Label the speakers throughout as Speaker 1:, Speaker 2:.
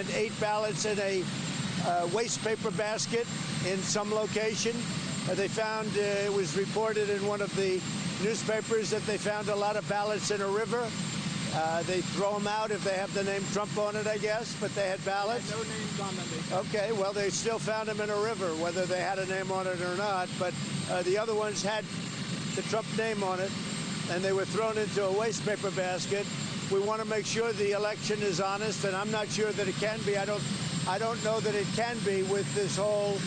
Speaker 1: find 8 ballots in a waste paper basket in some location. They found, it was reported in one of the newspapers that they found a lot of ballots in a river. They throw them out if they have the name Trump on it, I guess, but they had ballots.
Speaker 2: No names on them.
Speaker 1: Okay, well, they still found them in a river, whether they had a name on it or not. But the other ones had the Trump name on it, and they were thrown into a waste paper basket. We want to make sure the election is honest, and I'm not sure that it can be. I don't know that it can be with this whole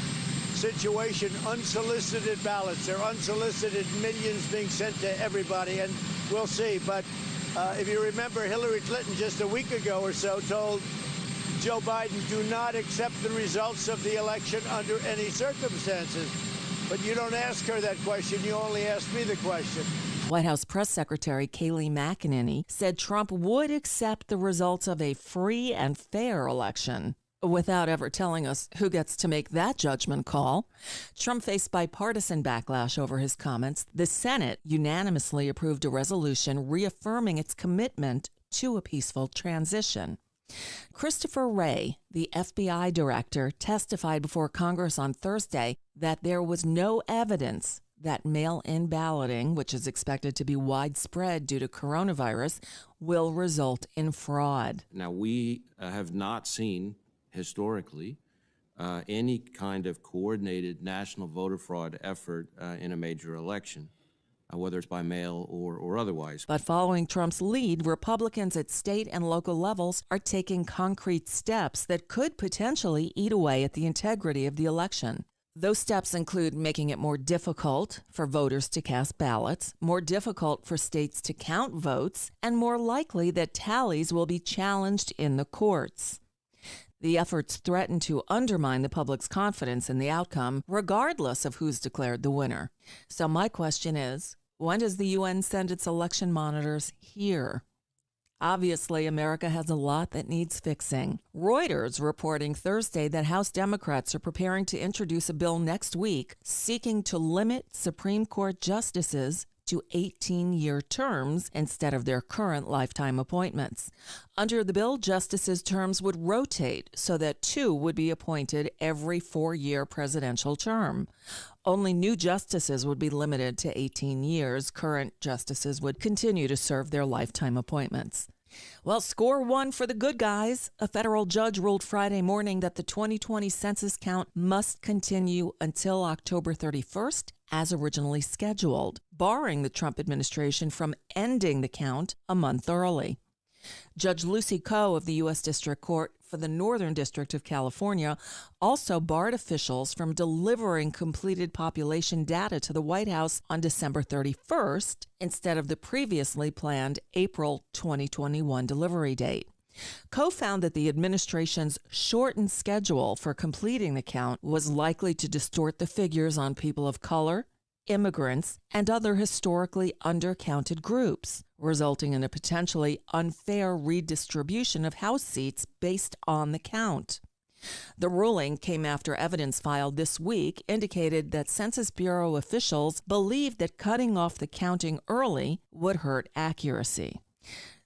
Speaker 1: situation. Unsolicited ballots. They're unsolicited, millions being sent to everybody, and we'll see. But if you remember, Hillary Clinton just a week ago or so told Joe Biden, do not accept the results of the election under any circumstances. But you don't ask her that question. You only ask me the question.
Speaker 3: White House Press Secretary Kayleigh McEnany said Trump would accept the results of a free and fair election. Without ever telling us who gets to make that judgment call, Trump faced bipartisan backlash over his comments. The Senate unanimously approved a resolution reaffirming its commitment to a peaceful transition. Christopher Wray, the FBI director, testified before Congress on Thursday that there was no evidence that mail-in balloting, which is expected to be widespread due to coronavirus, will result in fraud.
Speaker 4: Now, we have not seen historically any kind of coordinated national voter fraud effort in a major election, whether it's by mail or otherwise.
Speaker 3: But following Trump's lead, Republicans at state and local levels are taking concrete steps that could potentially eat away at the integrity of the election. Those steps include making it more difficult for voters to cast ballots, more difficult for states to count votes, and more likely that tallies will be challenged in the courts. The efforts threaten to undermine the public's confidence in the outcome, regardless of who's declared the winner. So my question is, when does the UN send its election monitors here? Obviously, America has a lot that needs fixing. Reuters reporting Thursday that House Democrats are preparing to introduce a bill next week seeking to limit Supreme Court justices to 18-year terms instead of their current lifetime appointments. Under the bill, justices' terms would rotate so that 2 would be appointed every 4-year presidential term. Only new justices would be limited to 18 years. Current justices would continue to serve their lifetime appointments. Well, score one for the good guys. A federal judge ruled Friday morning that the 2020 census count must continue until October 31st, as originally scheduled, barring the Trump administration from ending the count a month early. Judge Lucy Koh of the U.S. District Court for the Northern District of California also barred officials from delivering completed population data to the White House on December 31st instead of the previously planned April 2021 delivery date. Koh found that the administration's shortened schedule for completing the count was likely to distort the figures on people of color, immigrants, and other historically undercounted groups, resulting in a potentially unfair redistribution of House seats based on the count. The ruling came after evidence filed this week indicated that Census Bureau officials believed that cutting off the counting early would hurt accuracy.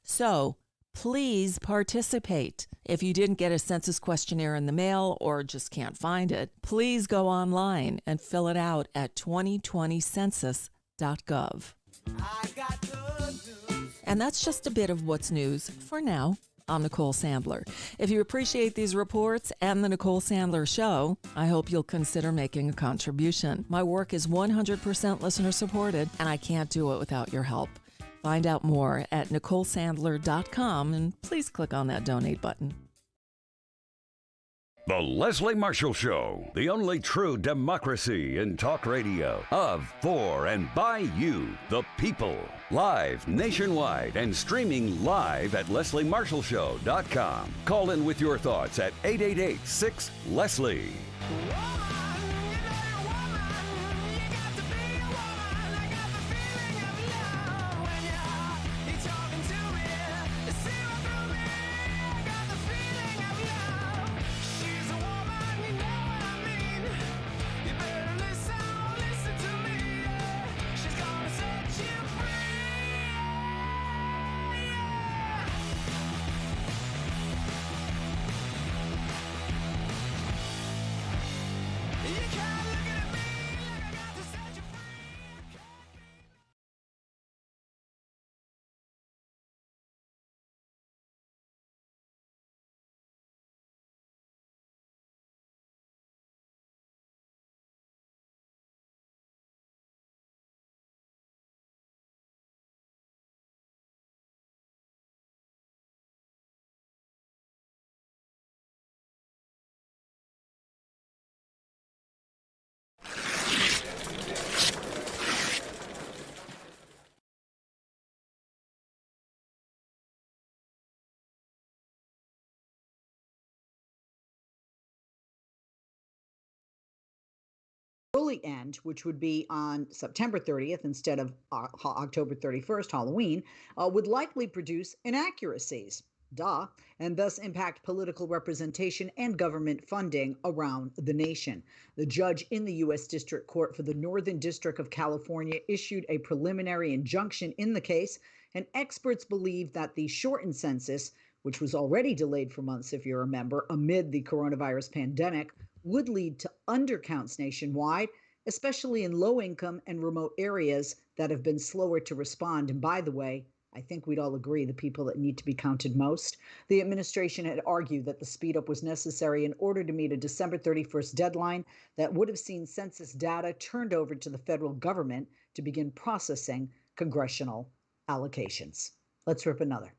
Speaker 3: So, please participate. If you didn't get a census questionnaire in the mail or just can't find it, please go online and fill it out at 2020census.gov. And that's just a bit of what's news for now. I'm Nicole Sandler. If you appreciate these reports and the Nicole Sandler Show, I hope you'll consider making a contribution. My work is 100% listener supported, and I can't do it without your help. Find out more at NicoleSandler.com, and please click on that donate button.
Speaker 5: The Leslie Marshall Show, the only true democracy in talk radio, of, for, and by you, the people. Live nationwide and streaming live at LeslieMarshallShow.com. Call in with your thoughts at 888-6-LESLIE.
Speaker 2: early end, which would be on September 30th instead of October 31st, Halloween, would likely produce inaccuracies. Duh, and thus impact political representation and government funding around the nation. The judge in the U.S. District Court for the Northern District of California issued a preliminary injunction in the case, and experts believe that the shortened census, which was already delayed for months, if you remember, amid the coronavirus pandemic, would lead to undercounts nationwide, especially in low-income and remote areas that have been slower to respond. And by the way, I think we'd all agree the people that need to be counted most. The administration had argued that the speed up was necessary in order to meet a December 31st deadline that would have seen census data turned over to the federal government to begin processing congressional allocations. Let's rip another.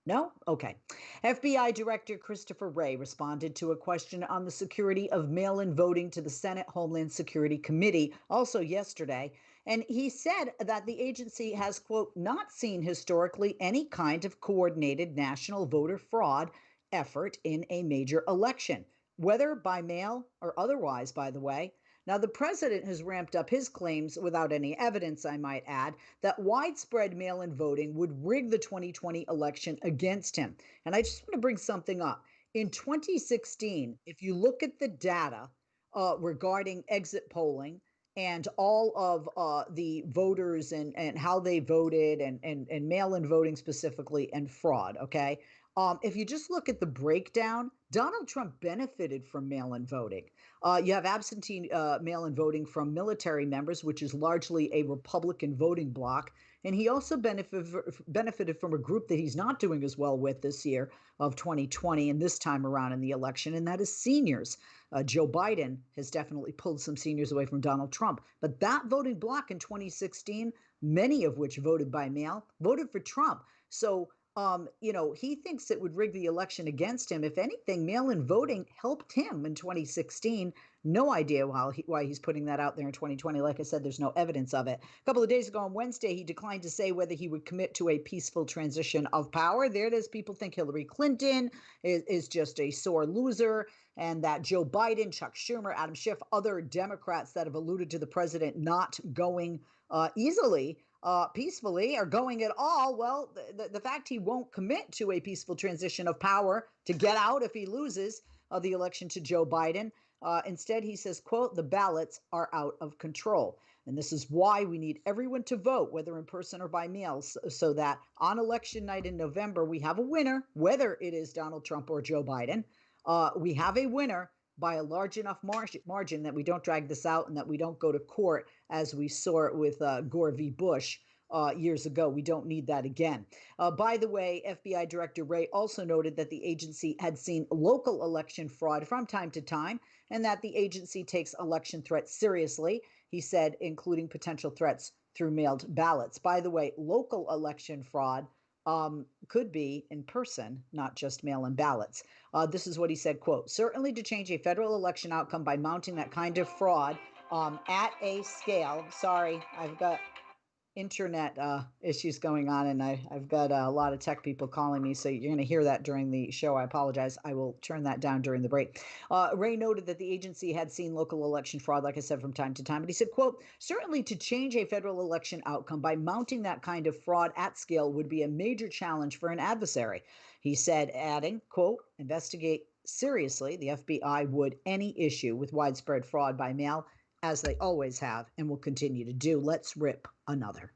Speaker 2: No? Okay. FBI Director Christopher Wray responded to a question on the security of mail-in voting to the Senate Homeland Security Committee also yesterday. And he said that the agency has, quote, not seen historically any kind of coordinated national voter fraud effort in a major election, whether by mail or otherwise, by the way. Now, the president has ramped up his claims without any evidence, I might add, that widespread mail-in voting would rig the 2020 election against him. And I just want to bring something up. In 2016, if you look at the data regarding exit polling and all of the voters and how they voted and mail-in voting specifically and fraud, okay? If you just look at the breakdown, Donald Trump benefited from mail-in voting. You have absentee mail-in voting from military members, which is largely a Republican voting bloc. And he also benefited from a group that he's not doing as well with this year of 2020 and this time around in the election, and that is seniors. Joe Biden has definitely pulled some seniors away from Donald Trump. But that voting bloc in 2016, many of which voted by mail, voted for Trump. So he thinks it would rig the election against him. If anything, mail-in voting helped him in 2016. No idea why he's putting that out there in 2020. Like I said, there's no evidence of it. A couple of days ago on Wednesday, he declined to say whether he would commit to a peaceful transition of power. There it is. People think Hillary Clinton is just a sore loser, and that Joe Biden, Chuck Schumer, Adam Schiff, other Democrats that have alluded to the president not going easily peacefully or going at all. Well, the fact he won't commit to a peaceful transition of power to get out if he loses the election to Joe Biden. Instead, he says, quote, the ballots are out of control. And this is why we need everyone to vote, whether in person or by mail, so that on election night in November, we have a winner, whether it is Donald Trump or Joe Biden. We have a winner by a large enough margin that we don't drag this out and that we don't go to court as we saw it with Gore v. Bush years ago. We don't need that again. By the way, FBI Director Wray also noted that the agency had seen local election fraud from time to time and that the agency takes election threats seriously, he said, including potential threats through mailed ballots. By the way, local election fraud could be in person, not just mail-in ballots. This is what he said, quote, certainly to change a federal election outcome by mounting that kind of fraud at a scale. Sorry, I've got internet issues going on, and I've got a lot of tech people calling me, so you're going to hear that during the show. I apologize. I will turn that down during the break. Wray noted that the agency had seen local election fraud, like I said, from time to time, but he said, quote, certainly to change a federal election outcome by mounting that kind of fraud at scale would be a major challenge for an adversary. He said, adding, quote, investigate seriously, the FBI would, any issue with widespread fraud by mail, as they always have and will continue to do. Let's rip another.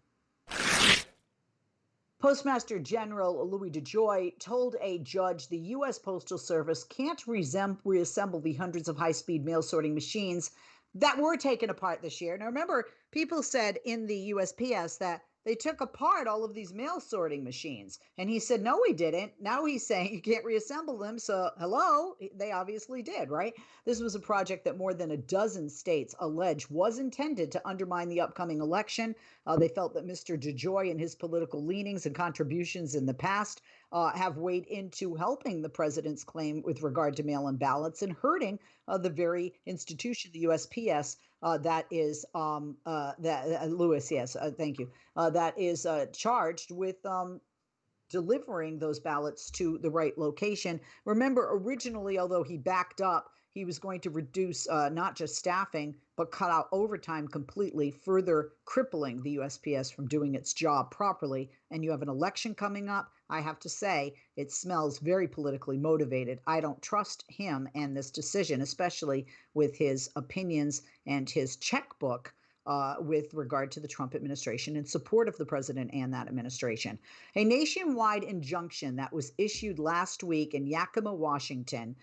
Speaker 2: Postmaster General Louis DeJoy told a judge the U.S. Postal Service can't reassemble the hundreds of high-speed mail sorting machines that were taken apart this year. Now, remember, people said in the USPS that they took apart all of these mail sorting machines. And he said, no, we didn't. Now he's saying you can't reassemble them. So, hello, they obviously did, right? This was a project that more than a dozen states allege was intended to undermine the upcoming election. They felt that Mr. DeJoy and his political leanings and contributions in the past have weighed into helping the president's claim with regard to mail-in ballots and hurting the very institution, the USPS, that is Lewis, yes, thank you, that is charged with delivering those ballots to the right location. Remember, originally, although he backed up, he was going to reduce not just staffing, but cut out overtime completely, further crippling the USPS from doing its job properly. And you have an election coming up. I have to say, it smells very politically motivated. I don't trust him and this decision, especially with his opinions and his checkbook with regard to the Trump administration in support of the president and that administration. A nationwide injunction that was issued last week in Yakima, Washington,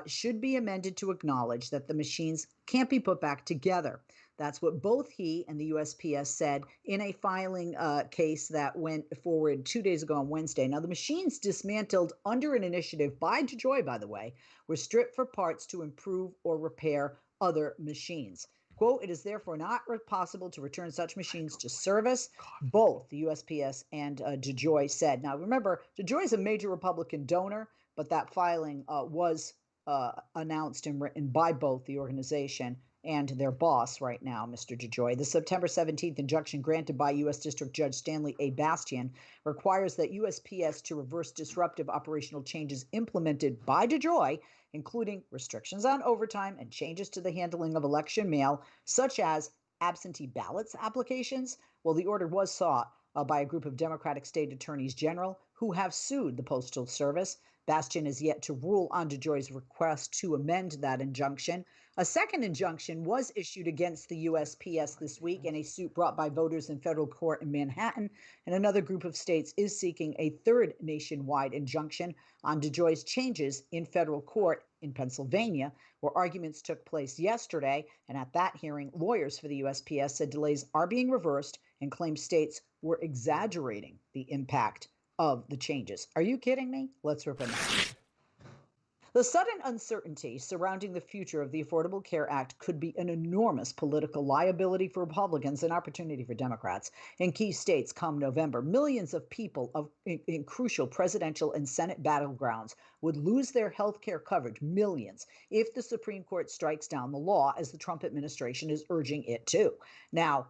Speaker 2: should be amended to acknowledge that the machines can't be put back together. That's what both he and the USPS said in a filing case that went forward 2 days ago on Wednesday. Now, the machines dismantled under an initiative by DeJoy, by the way, were stripped for parts to improve or repair other machines. Quote, it is therefore not possible to return such machines to service, both the USPS and DeJoy said. Now, remember, DeJoy is a major Republican donor, but that filing was announced and written by both the organization and their boss right now, Mr. DeJoy. The September 17th injunction granted by U.S. District Judge Stanley A. Bastian requires that USPS to reverse disruptive operational changes implemented by DeJoy, including restrictions on overtime and changes to the handling of election mail, such as absentee ballots applications. Well, the order was sought by a group of Democratic state attorneys general who have sued the Postal Service. Bastian is yet to rule on DeJoy's request to amend that injunction. A second injunction was issued against the USPS this week in a suit brought by voters in federal court in Manhattan, and another group of states is seeking a third nationwide injunction on DeJoy's changes in federal court in Pennsylvania, where arguments took place yesterday. And at that hearing, lawyers for the USPS said delays are being reversed and claimed states were exaggerating the impact of the changes. Are you kidding me? Let's rip it out. The sudden uncertainty surrounding the future of the Affordable Care Act could be an enormous political liability for Republicans and opportunity for Democrats. In key states come November, millions of people in crucial presidential and Senate battlegrounds would lose their health care coverage, millions, if the Supreme Court strikes down the law, as the Trump administration is urging it to. Now,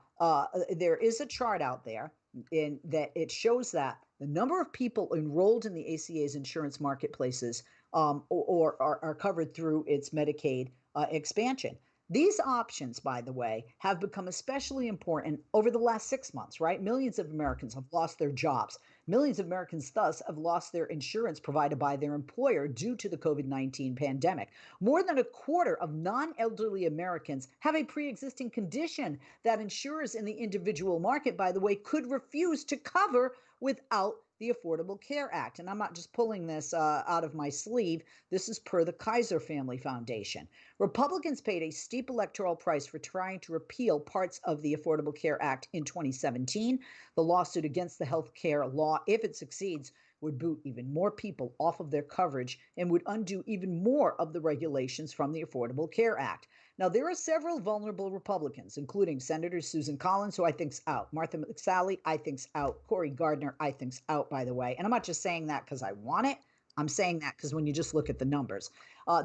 Speaker 2: there is a chart out there in that it shows that the number of people enrolled in the ACA's insurance marketplaces or are covered through its Medicaid expansion. These options, by the way, have become especially important over the last 6 months, right? Millions of Americans have lost their jobs. Millions of Americans, thus, have lost their insurance provided by their employer due to the COVID-19 pandemic. More than a quarter of non-elderly Americans have a pre-existing condition that insurers in the individual market, by the way, could refuse to cover without the Affordable Care Act. And I'm not just pulling this out of my sleeve. This is per the Kaiser Family Foundation. Republicans paid a steep electoral price for trying to repeal parts of the Affordable Care Act in 2017. The lawsuit against the health care law, if it succeeds, would boot even more people off of their coverage and would undo even more of the regulations from the Affordable Care Act. Now, there are several vulnerable Republicans, including Senator Susan Collins, who I think's out. Martha McSally, I think's out. Cory Gardner, I think's out, by the way. And I'm not just saying that because I want it. I'm saying that because when you just look at the numbers,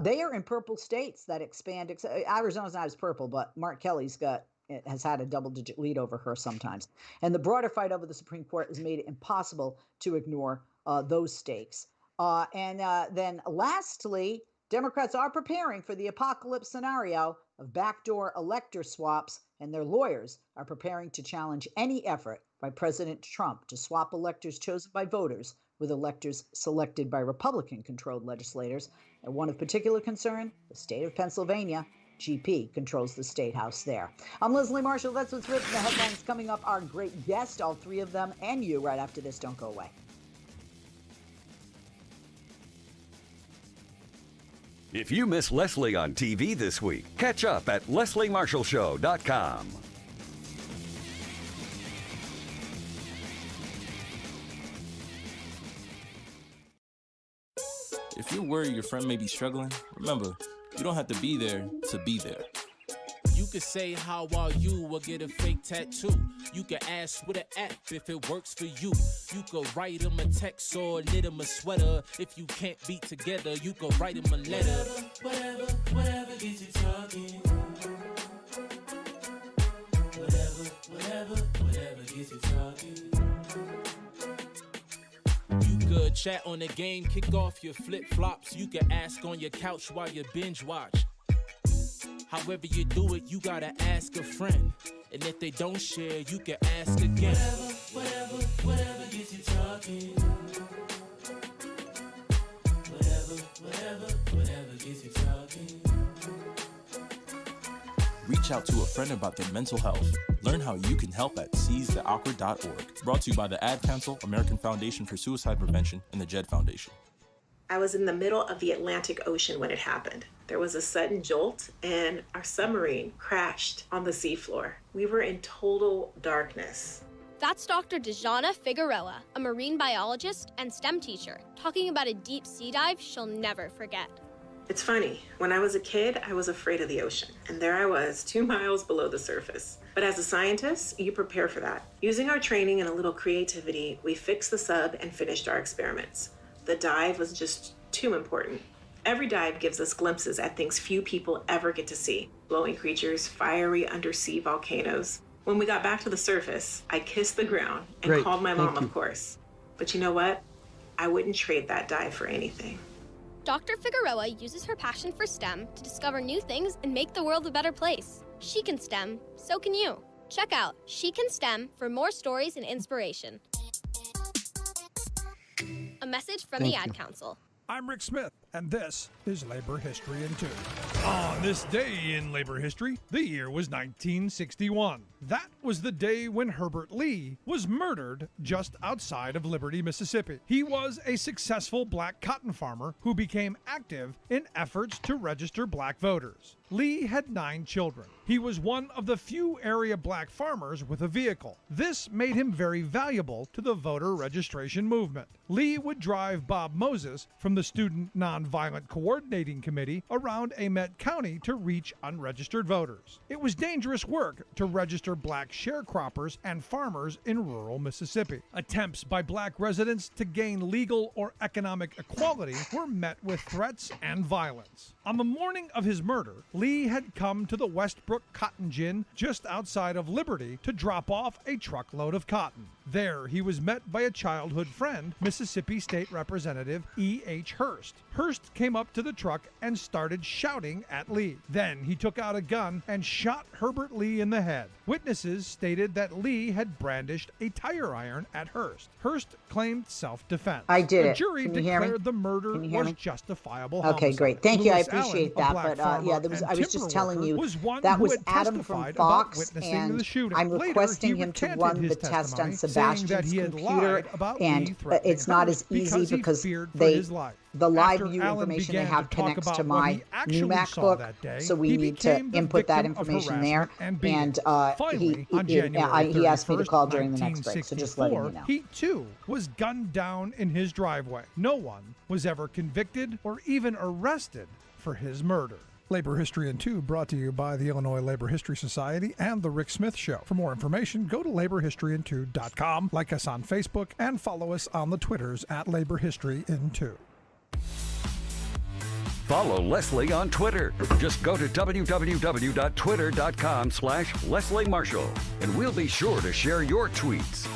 Speaker 2: they are in purple states that expand. Arizona's not as purple, but Mark Kelly's has had a double-digit lead over her sometimes. And the broader fight over the Supreme Court has made it impossible to ignore those stakes. Then lastly, Democrats are preparing for the apocalypse scenario of backdoor elector swaps, and their lawyers are preparing to challenge any effort by President Trump to swap electors chosen by voters with electors selected by Republican-controlled legislators. And one of particular concern, the state of Pennsylvania. GP controls the state house there. I'm Leslie Marshall. That's what's written in the headlines. Coming up, our great guest, all three of them, and you right after this. Don't go away.
Speaker 5: If you miss Leslie on TV this week, catch up at lesliemarshallshow.com.
Speaker 6: If you're worried your friend may be struggling, remember, you don't have to be there to be there.
Speaker 7: You can say, how are you, or get a fake tattoo. You can ask with an app if it works for you. You can write them a text or knit them a sweater. If you can't be together, you can write them a letter. Whatever gets you talking. Whatever gets you talking. You good. Chat on the game, kick off your flip-flops. You can ask on your couch while you binge watch. However you do it, you gotta ask a friend. And if they don't share, you can ask again. Whatever gets you talking. Whatever gets you talking.
Speaker 6: Reach out to a friend about their mental health. Learn how you can help at seizetheawkward.org. Brought to you by the Ad Council, American Foundation for Suicide Prevention, and the JED Foundation.
Speaker 8: I was in the middle of the Atlantic Ocean when it happened. There was a sudden jolt and our submarine crashed on the seafloor. We were in total darkness.
Speaker 9: That's Dr. Dejana Figueroa, a marine biologist and STEM teacher, talking about a deep sea dive she'll never forget.
Speaker 8: It's funny, when I was a kid, I was afraid of the ocean, and there I was, 2 miles below the surface. But as a scientist, you prepare for that. Using our training and a little creativity, we fixed the sub and finished our experiments. The dive was just too important. Every dive gives us glimpses at things few people ever get to see. Glowing creatures, fiery undersea volcanoes. When we got back to the surface, I kissed the ground and called my mom, of course. But you know what? I wouldn't trade that dive for anything.
Speaker 9: Dr. Figueroa uses her passion for STEM to discover new things and make the world a better place. She can STEM, so can you. Check out She Can STEM for more stories and inspiration. A message from the Ad Council.
Speaker 10: I'm Rick Smith, and this is Labor History in 2. On this day in labor history, the year was 1961. That was the day when Herbert Lee was murdered just outside of Liberty, Mississippi. He was a successful black cotton farmer who became active in efforts to register black voters. Lee had 9 children. He was one of the few area black farmers with a vehicle. This made him very valuable to the voter registration movement. Lee would drive Bob Moses from the Student Nonviolent Coordinating Committee around Amet County to reach unregistered voters. It was dangerous work to register black sharecroppers and farmers in rural Mississippi. Attempts by black residents to gain legal or economic equality were met with threats and violence. On the morning of his murder, Lee had come to the Westbrook Cotton Gin just outside of Liberty to drop off a truckload of cotton. There, he was met by a childhood friend, Mississippi State Representative E.H. Hurst. Hurst came up to the truck and started shouting at Lee. Then he took out a gun and shot Herbert Lee in the head. Witnesses stated that Lee had brandished a tire iron at Hurst. Hurst claimed self-defense.
Speaker 2: I did
Speaker 10: the
Speaker 2: it.
Speaker 10: jury
Speaker 2: Can you hear me?
Speaker 10: declared the murder
Speaker 2: Can you hear
Speaker 10: was
Speaker 2: me?
Speaker 10: justifiable
Speaker 2: Okay,
Speaker 10: homicide.
Speaker 2: great. Thank you. I
Speaker 10: Lewis
Speaker 2: appreciate
Speaker 10: Allen, a
Speaker 2: that.
Speaker 10: black
Speaker 2: But yeah,
Speaker 10: farmer
Speaker 2: I
Speaker 10: and
Speaker 2: was just
Speaker 10: timber
Speaker 2: telling
Speaker 10: worker,
Speaker 2: you
Speaker 10: was one
Speaker 2: that
Speaker 10: who
Speaker 2: was
Speaker 10: had
Speaker 2: Adam from
Speaker 10: testified about
Speaker 2: Fox,
Speaker 10: witnessing the
Speaker 2: and
Speaker 10: shooting.
Speaker 2: I'm
Speaker 10: Later,
Speaker 2: requesting
Speaker 10: he
Speaker 2: him to
Speaker 10: recanted
Speaker 2: run
Speaker 10: his
Speaker 2: the test on
Speaker 10: testimony, saying that
Speaker 2: Sebastian's
Speaker 10: he had
Speaker 2: computer,
Speaker 10: lied about
Speaker 2: and
Speaker 10: Lee threatening
Speaker 2: it's not as
Speaker 10: Hurst
Speaker 2: easy
Speaker 10: he
Speaker 2: because
Speaker 10: feared for
Speaker 2: they
Speaker 10: his life.
Speaker 2: the live
Speaker 10: After
Speaker 2: view
Speaker 10: Allen
Speaker 2: information they
Speaker 10: began
Speaker 2: have
Speaker 10: to talk
Speaker 2: connects
Speaker 10: about
Speaker 2: to
Speaker 10: what
Speaker 2: my
Speaker 10: he actually
Speaker 2: new
Speaker 10: saw
Speaker 2: MacBook,
Speaker 10: that day,
Speaker 2: so we
Speaker 10: he
Speaker 2: need to
Speaker 10: became the
Speaker 2: input that
Speaker 10: victim of
Speaker 2: information there.
Speaker 10: harassment and beating.
Speaker 2: And
Speaker 10: Finally, on January
Speaker 2: he asked me to
Speaker 10: 31st,
Speaker 2: call during the next break, so just letting you
Speaker 10: 1964,
Speaker 2: know.
Speaker 10: he too was gunned down in his driveway. No one was ever convicted or even arrested for his murder. Labor History in 2 brought to you by the Illinois Labor History Society and The Rick Smith Show. For more information, go to laborhistoryin2.com, like us on Facebook, and follow us on the Twitters at Labor History in 2.
Speaker 5: Follow Leslie on Twitter. Just go to www.twitter.com/Leslie Marshall, and we'll be sure to share your tweets.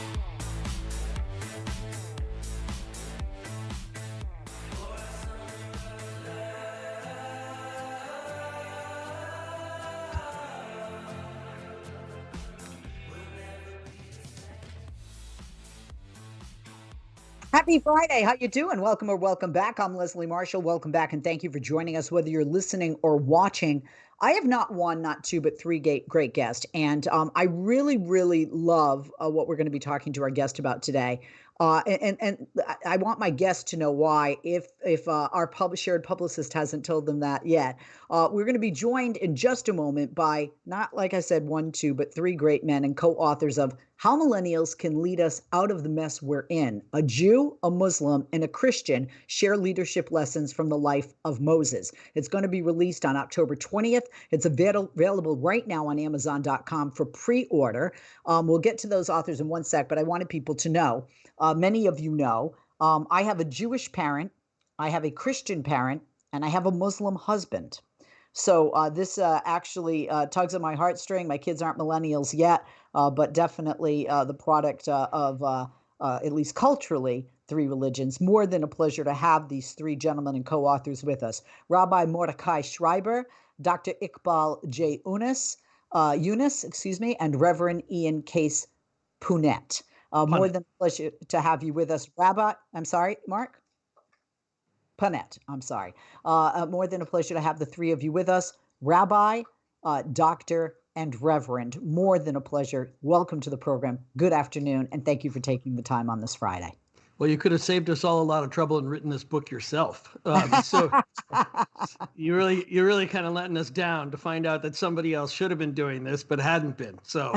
Speaker 2: Happy Friday. How you doing? Welcome or welcome back. I'm Leslie Marshall. Welcome back, and thank you for joining us, whether you're listening or watching. I have not one, not two, but three great guests, and I really, really love what we're going to be talking to our guest about today. And I want my guests to know why, if our shared publicist hasn't told them that yet. We're going to be joined in just a moment by, not like I said, one, two, but three great men and co-authors of How Millennials Can Lead Us Out of the Mess We're In. A Jew, a Muslim, and a Christian share leadership lessons from the life of Moses. It's going to be released on October 20th. It's available right now on Amazon.com for pre-order. We'll get to those authors in one sec, but I wanted people to know. Many of you know, I have a Jewish parent, I have a Christian parent, and I have a Muslim husband. So this actually tugs at my heartstring. My kids aren't millennials yet, but definitely the product of, at least culturally, three religions. More than a pleasure to have these three gentlemen and co-authors with us. Rabbi Mordecai Schreiber, Dr. Iqbal J. Unus, and Reverend Ian Case Punnett. More than a pleasure to have you with us. Rabbi, I'm sorry, Mark? Punnett, I'm sorry. More than a pleasure to have the three of you with us. Rabbi, Doctor, and Reverend, more than a pleasure. Welcome to the program. Good afternoon, and thank you for taking the time on this Friday.
Speaker 11: Well, you could have saved us all a lot of trouble and written this book yourself. So you're really kind of letting us down to find out that somebody else should have been doing this, but hadn't been. So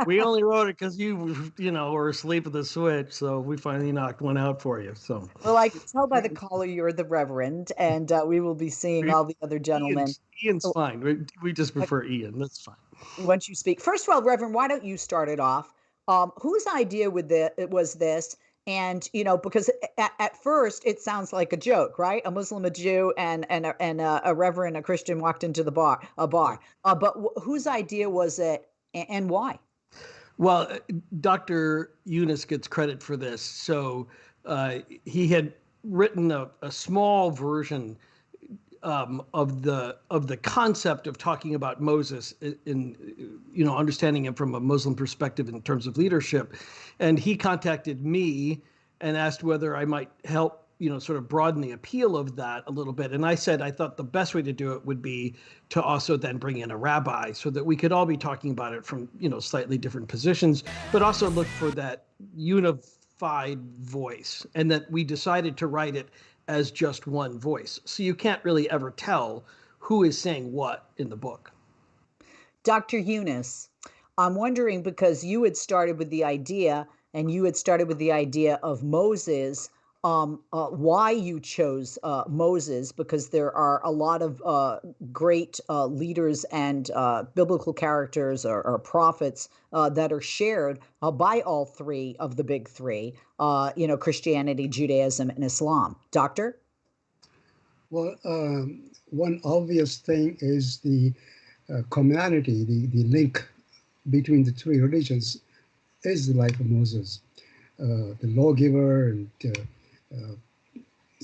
Speaker 11: we only wrote it because you were asleep at the switch. So we finally knocked one out for you. So
Speaker 2: well, I can tell by the caller you're the Reverend, and we will be seeing all the other gentlemen.
Speaker 11: Ian's fine. We just prefer Ian. That's fine.
Speaker 2: Once you speak, first of all, Reverend, why don't you start it off? Whose idea was this? And, because at first it sounds like a joke, right? A Muslim, a Jew, and a Reverend, a Christian walked into a bar. But whose idea was it and why?
Speaker 11: Well, Dr. Unus gets credit for this. So he had written a small version of the concept of talking about Moses in understanding him from a Muslim perspective in terms of leadership, and he contacted me and asked whether I might help sort of broaden the appeal of that a little bit. And I said I thought the best way to do it would be to also then bring in a rabbi so that we could all be talking about it from slightly different positions, but also look for that unified voice, and that we decided to write it as just one voice. So you can't really ever tell who is saying what in the book.
Speaker 2: Dr. Unus, I'm wondering, because you had started with the idea of Moses, why you chose Moses, because there are a lot of great leaders and biblical characters or prophets that are shared by all three of the big three, Christianity, Judaism, and Islam. Doctor?
Speaker 12: Well, one obvious thing is the commonality, the link between the three religions is the life of Moses, the lawgiver, and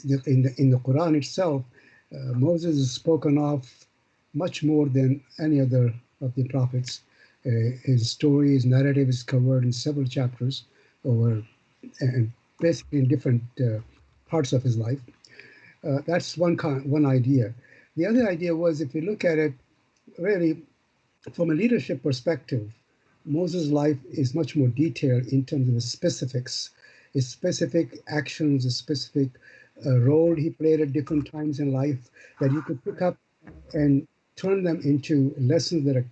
Speaker 12: in the Quran itself, Moses is spoken of much more than any other of the prophets. His story, his narrative is covered in several chapters, and basically in different parts of his life. That's one idea. The other idea was, if you look at it really from a leadership perspective, Moses' life is much more detailed in terms of the specifics, his specific actions, the specific role he played at different times in life, that you could pick up and turn them into lessons that are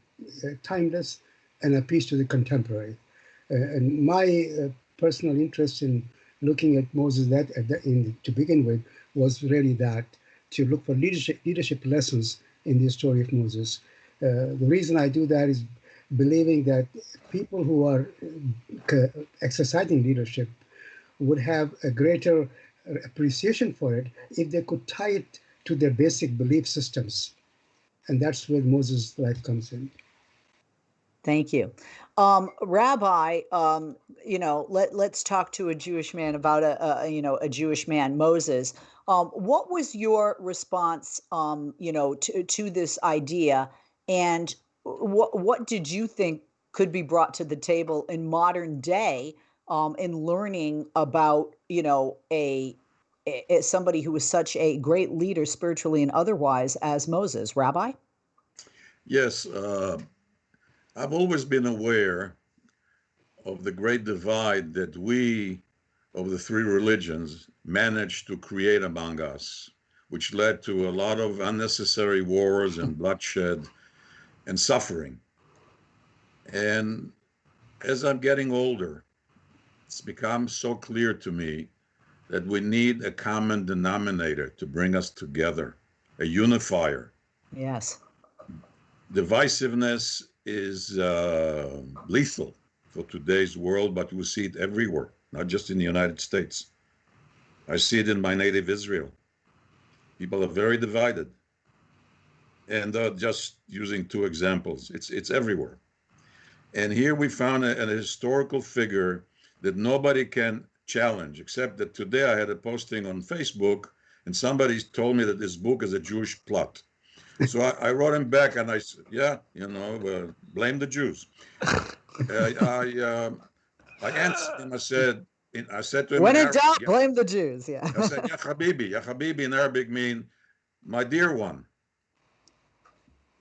Speaker 12: timeless and appeal to the contemporary. And my personal interest in looking at Moses to begin with was really that, to look for leadership lessons in the story of Moses. The reason I do that is believing that people who are exercising leadership would have a greater appreciation for it if they could tie it to their basic belief systems. And that's where Moses' life comes in.
Speaker 2: Thank you. Rabbi, let's talk to a Jewish man about a Jewish man, Moses. What was your response, to this idea, and what did you think could be brought to the table in modern day in learning about, somebody who was such a great leader spiritually and otherwise as Moses? Rabbi?
Speaker 13: Yes, I've always been aware of the great divide that we, of the three religions, managed to create among us, which led to a lot of unnecessary wars and bloodshed and suffering. And as I'm getting older, it's become so clear to me that we need a common denominator to bring us together, a unifier.
Speaker 2: Yes.
Speaker 13: Divisiveness is lethal for today's world, but we see it everywhere, not just in the United States. I see it in my native Israel. People are very divided. And just using two examples, it's everywhere. And here we found a historical figure that nobody can challenge, except that today I had a posting on Facebook and somebody told me that this book is a Jewish plot. So I wrote him back and I said, yeah, blame the Jews. I answered him, I said to him,
Speaker 2: when in doubt, blame the Jews, yeah.
Speaker 13: I said, ya habibi in Arabic mean, my dear one,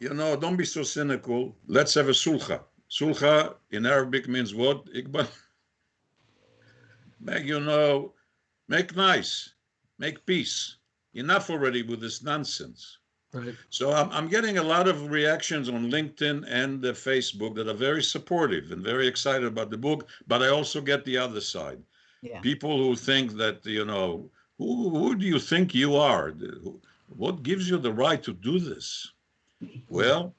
Speaker 13: don't be so cynical. Let's have a sulha. Sulha in Arabic means what, Iqbal? Make nice, make peace. Enough already with this nonsense.
Speaker 11: Right.
Speaker 13: So I'm getting a lot of reactions on LinkedIn and Facebook that are very supportive and very excited about the book, but I also get the other side.
Speaker 2: Yeah.
Speaker 13: People who think that, who do you think you are? What gives you the right to do this? Well,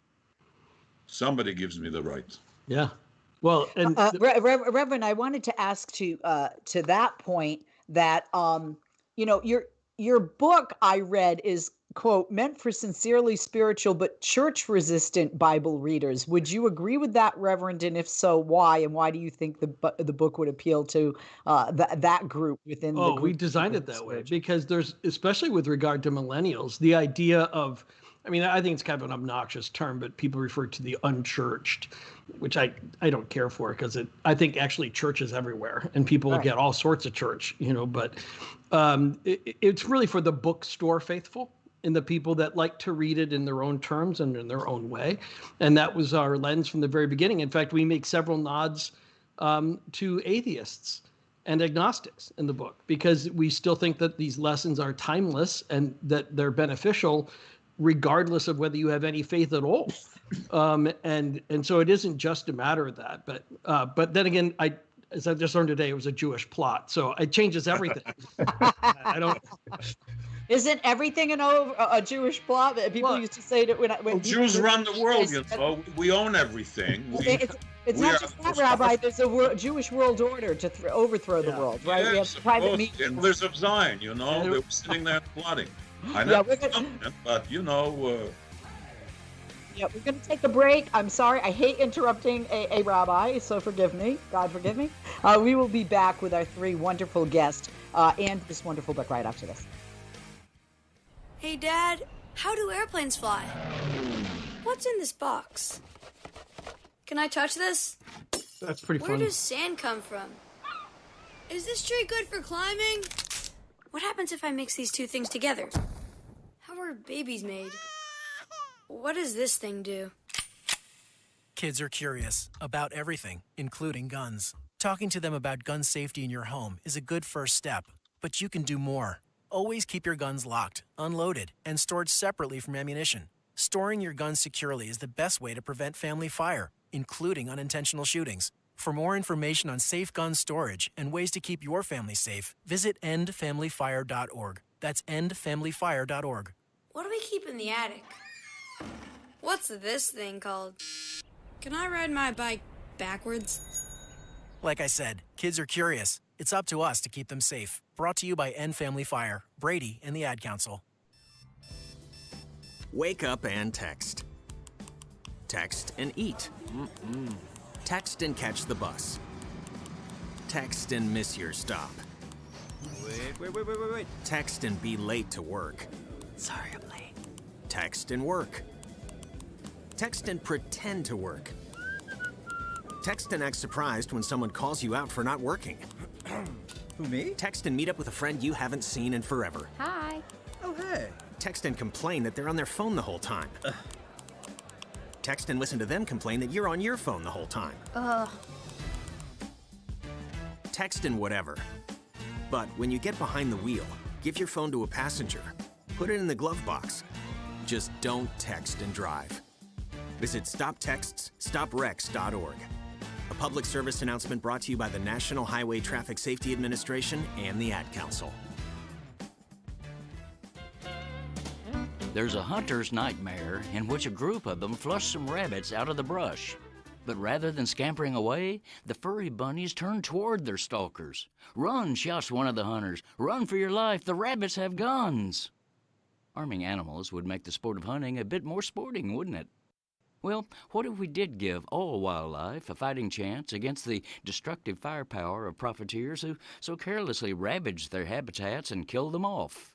Speaker 13: somebody gives me the right.
Speaker 11: Yeah. Well, and
Speaker 2: Reverend, I wanted to ask to that point that your book I read is, quote, meant for sincerely spiritual but church-resistant Bible readers. Would you agree with that, Reverend? And if so, why? And why do you think the book would appeal to that group within the group?
Speaker 11: We designed it that way because there's, especially with regard to millennials, the idea of, I think it's kind of an obnoxious term, but people refer to the unchurched, which I don't care for because I think actually church is everywhere and people get all sorts of church, but it's really for the bookstore faithful and the people that like to read it in their own terms and in their own way. And that was our lens from the very beginning. In fact, we make several nods to atheists and agnostics in the book because we still think that these lessons are timeless and that they're beneficial regardless of whether you have any faith at all. And so it isn't just a matter of that. But then again, as I just learned today, it was a Jewish plot. So it changes everything. I don't...
Speaker 2: Isn't everything a Jewish plot? People used to say that when
Speaker 13: Jews run the world, we own everything.
Speaker 2: It's not just that, Rabbi. There's a Jewish world order to overthrow the world, right?
Speaker 13: Yes,
Speaker 2: we have private meetings.
Speaker 13: The Emblers of Zion, they were sitting there plotting. I know, but
Speaker 2: Yeah, we're going to take a break. I'm sorry. I hate interrupting a rabbi, so forgive me. God forgive me. We will be back with our three wonderful guests and this wonderful book right after this.
Speaker 14: Hey, Dad, how do airplanes fly? What's in this box? Can I touch this?
Speaker 11: That's pretty funny.
Speaker 14: Where does sand come from? Is this tree good for climbing? What happens if I mix these two things together? How are babies made? What does this thing do?
Speaker 15: Kids are curious about everything, including guns. Talking to them about gun safety in your home is a good first step, but you can do more. Always keep your guns locked, unloaded, and stored separately from ammunition. Storing your guns securely is the best way to prevent family fire, including unintentional shootings. For more information on safe gun storage and ways to keep your family safe, visit endfamilyfire.org. That's endfamilyfire.org.
Speaker 14: What do we keep in the attic? What's this thing called? Can I ride my bike backwards?
Speaker 15: Like I said, kids are curious. It's up to us to keep them safe. Brought to you by End Family Fire, Brady, and the Ad Council.
Speaker 16: Wake up and text. Text and eat. Text and catch the bus. Text and miss your stop. Wait. Text and be late to work.
Speaker 15: Sorry, I'm late.
Speaker 16: Text and work. Text and pretend to work. Text and act surprised when someone calls you out for not working.
Speaker 17: Who, me?
Speaker 16: Text and meet up with a friend you haven't seen in forever.
Speaker 9: Hi.
Speaker 17: Oh, hey.
Speaker 16: Text and complain that they're on their phone the whole time. Text and listen to them complain that you're on your phone the whole time. Text and whatever. But when you get behind the wheel, give your phone to a passenger. Put it in the glove box. Just don't text and drive. Visit StopTextsStopWrecks.org. A public service announcement brought to you by the National Highway Traffic Safety Administration and the Ad Council.
Speaker 18: There's a hunter's nightmare in which a group of them flush some rabbits out of the brush. But rather than scampering away, the furry bunnies turn toward their stalkers. "Run," shouts one of the hunters. "Run for your life, the rabbits have guns." Arming animals would make the sport of hunting a bit more sporting, wouldn't it? Well, what if we did give all wildlife a fighting chance against the destructive firepower of profiteers who so carelessly ravage their habitats and kill them off?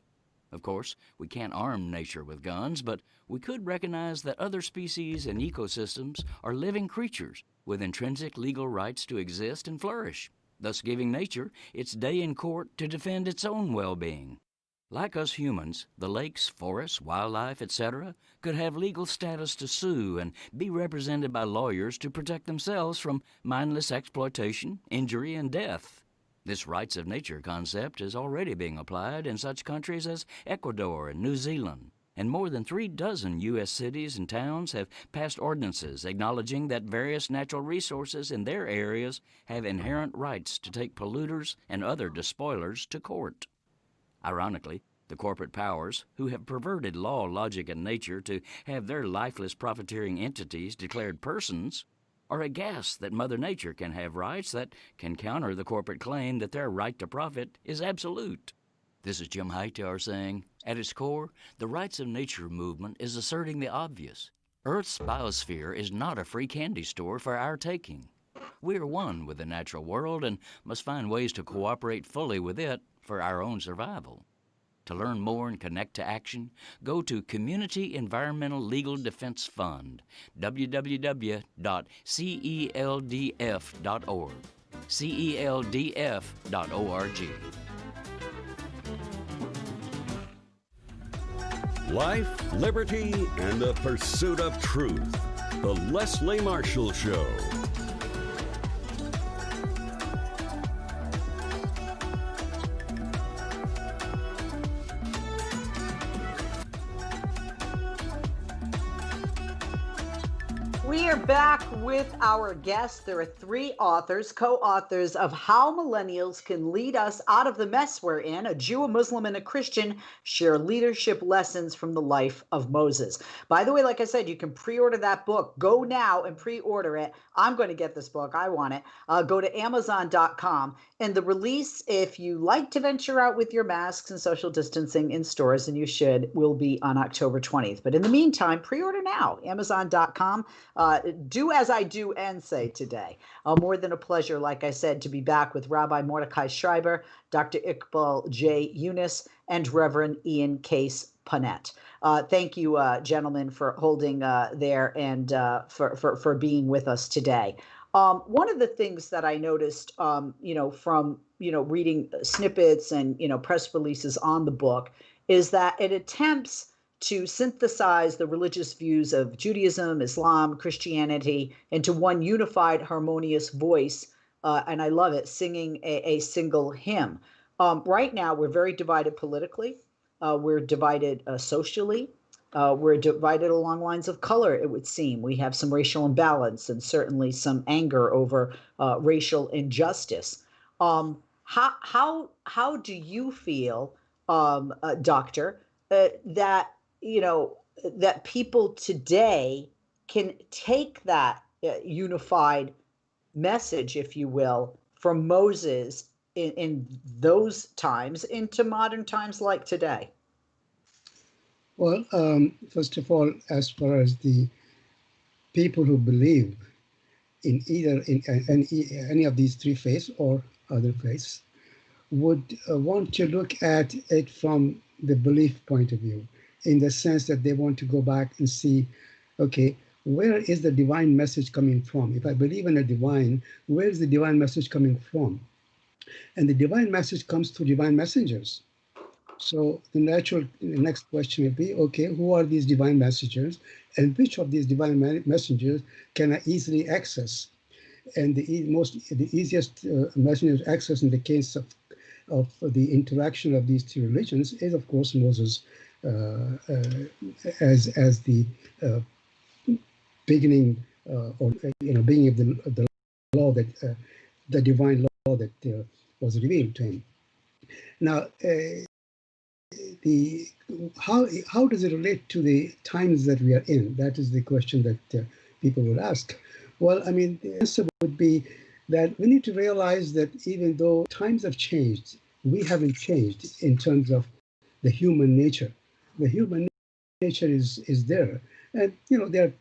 Speaker 18: Of course, we can't arm nature with guns, but we could recognize that other species and ecosystems are living creatures with intrinsic legal rights to exist and flourish, thus giving nature its day in court to defend its own well-being. Like us humans, the lakes, forests, wildlife, etc., could have legal status to sue and be represented by lawyers to protect themselves from mindless exploitation, injury, and death. This rights of nature concept is already being applied in such countries as Ecuador and New Zealand, and more than 36 U.S. cities and towns have passed ordinances acknowledging that various natural resources in their areas have inherent rights to take polluters and other despoilers to court. Ironically, the corporate powers, who have perverted law, logic, and nature to have their lifeless profiteering entities declared persons, are aghast that Mother Nature can have rights that can counter the corporate claim that their right to profit is absolute. This is Jim Hightower saying, at its core, the rights of nature movement is asserting the obvious. Earth's biosphere is not a free candy store for our taking. We are one with the natural world and must find ways to cooperate fully with it for our own survival. To learn more and connect to action, go to Community Environmental Legal Defense Fund, www.celdf.org, celdf.org.
Speaker 5: Life, liberty, and the pursuit of truth. The Leslie Marshall Show.
Speaker 2: We are back with our guests. There are 3 authors, co-authors of How Millennials Can Lead Us Out of the Mess We're In. A Jew, a Muslim, and a Christian share leadership lessons from the life of Moses. By the way, like I said, you can pre-order that book. Go now and pre-order it. I'm going to get this book. I want it. Go to Amazon.com. And the release, if you like to venture out with your masks and social distancing in stores, and you should, will be on October 20th. But in the meantime, pre-order now. Amazon.com. Do as I do and say today. More than a pleasure, like I said, to be back with Rabbi Mordecai Schreiber, Dr. Iqbal J, Unus, and Reverend Ian Case Punnett. Thank you, gentlemen, for holding there and for being with us today. One of the things that I noticed, from reading snippets and press releases on the book, is that it attempts to synthesize the religious views of Judaism, Islam, Christianity into one unified, harmonious voice. And I love it, singing a single hymn. Right now, we're very divided politically. We're divided socially. We're divided along lines of color, it would seem. We have some racial imbalance and certainly some anger over racial injustice. How do you feel, Doctor, that that people today can take that unified message, if you will, from Moses in those times into modern times like today?
Speaker 12: Well, first of all, as far as the people who believe in either in any of these 3 faiths or other faiths would want to look at it from the belief point of view, in the sense that they want to go back and see, okay, where is the divine message coming from? If I believe in a divine, where is the divine message coming from? And the divine message comes through divine messengers. So the next question would be, okay, who are these divine messengers, and which of these divine messengers can I easily access? And the easiest messenger access in the case of the interaction of these 2 religions is, of course, Moses as the beginning beginning of the law, that the divine law that was revealed to him. Now, how does it relate to the times that we are in? That is the question that people would ask. Well, I mean, the answer would be that we need to realize that even though times have changed, we haven't changed in terms of the human nature. The human nature is there. And, there are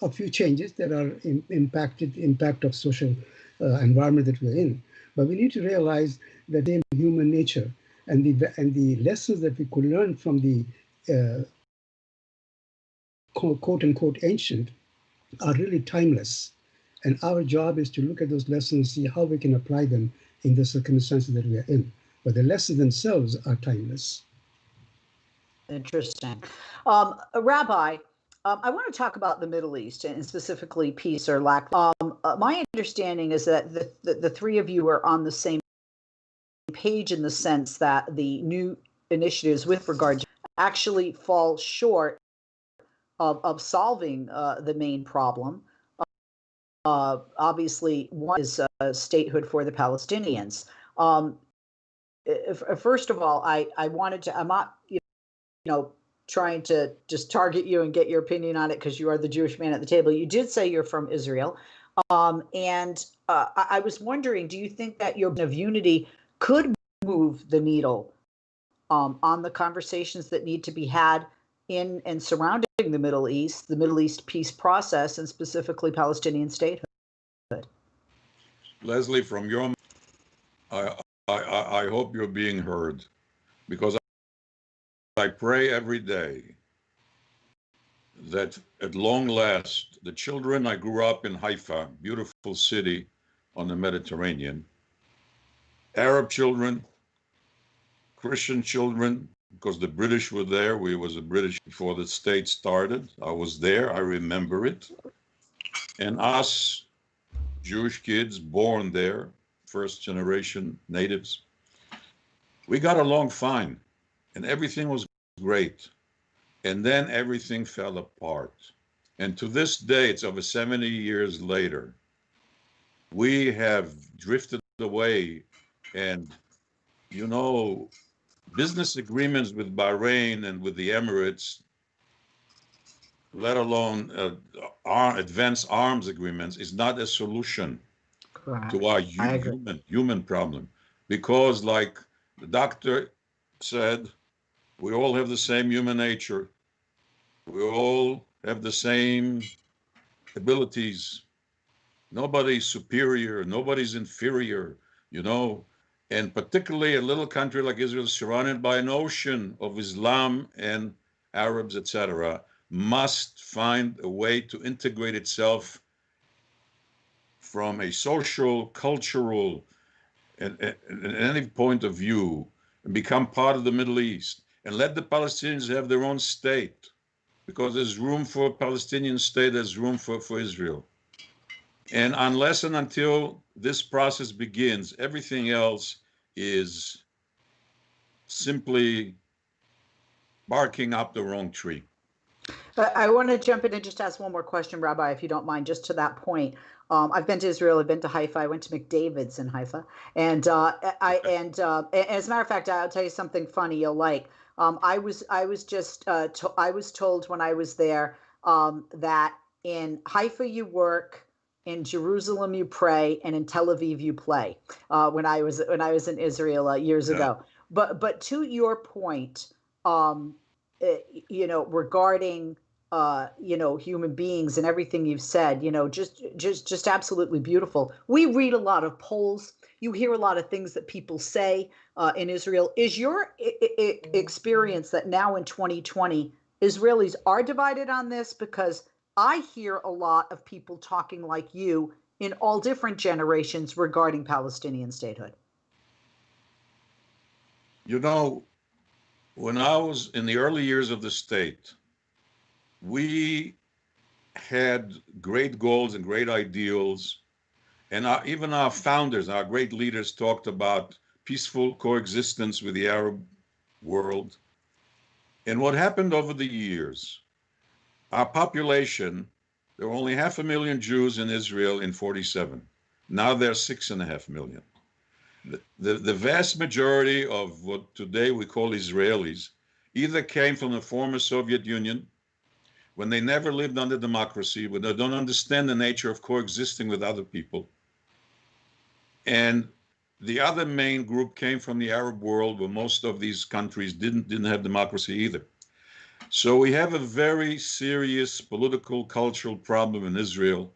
Speaker 12: a few changes that are impact of social environment that we're in. But we need to realize that in human nature and the lessons that we could learn from the quote unquote ancient are really timeless. And our job is to look at those lessons and see how we can apply them in the circumstances that we are in. But the lessons themselves are timeless.
Speaker 2: Interesting. Rabbi, I want to talk about the Middle East and specifically peace or lack. My understanding is that the three of you are on the same page in the sense that the new initiatives with regard to actually fall short of solving the main problem. Obviously, one is statehood for the Palestinians. First of all, I wanted to, I'm not, trying to just target you and get your opinion on it because you are the Jewish man at the table. You did say you're from Israel. I was wondering, do you think that your of unity could move the needle on the conversations that need to be had in and surrounding the Middle East peace process, and specifically Palestinian statehood?
Speaker 13: Leslie, from your, I hope you're being heard, because I pray every day that at long last, the children, I grew up in Haifa, beautiful city on the Mediterranean, Arab children, Christian children, because the British were there. We was a British before the state started. I was there, I remember it. And us, Jewish kids born there, first generation natives, we got along fine and everything was great. And then everything fell apart. And to this day, it's over 70 years later, we have drifted away. And, business agreements with Bahrain and with the Emirates, let alone advanced arms agreements, is not a solution to our human problem. Because like the doctor said, we all have the same human nature. We all have the same abilities. Nobody's superior, nobody's inferior, and particularly a little country like Israel, surrounded by an ocean of Islam and Arabs, etc., must find a way to integrate itself from a social, cultural, and any point of view, and become part of the Middle East, and let the Palestinians have their own state, because there's room for a Palestinian state, there's room for Israel. And unless and until this process begins, everything else is simply barking up the wrong tree.
Speaker 2: I want to jump in and just ask one more question, Rabbi, if you don't mind, just to that point. I've been to Israel. I've been to Haifa. I went to McDavid's in Haifa, and as a matter of fact, I'll tell you something funny you'll like. I was told when I was there that in Haifa you work, in Jerusalem you pray, and in Tel Aviv you play. When I was in Israel years ago. But to your point, regarding human beings and everything you've said, just absolutely beautiful. We read a lot of polls. You hear a lot of things that people say in Israel. Is your experience that now in 2020, Israelis are divided on this? Because I hear a lot of people talking like you in all different generations regarding Palestinian statehood.
Speaker 13: When I was in the early years of the state, we had great goals and great ideals. And even our founders, our great leaders, talked about peaceful coexistence with the Arab world. And what happened over the years, our population, there were only 500,000 Jews in Israel in 47. Now there are 6.5 million. The vast majority of what today we call Israelis either came from the former Soviet Union, when they never lived under democracy, when they don't understand the nature of coexisting with other people. And the other main group came from the Arab world, where most of these countries didn't have democracy either. So we have a very serious political, cultural problem in Israel,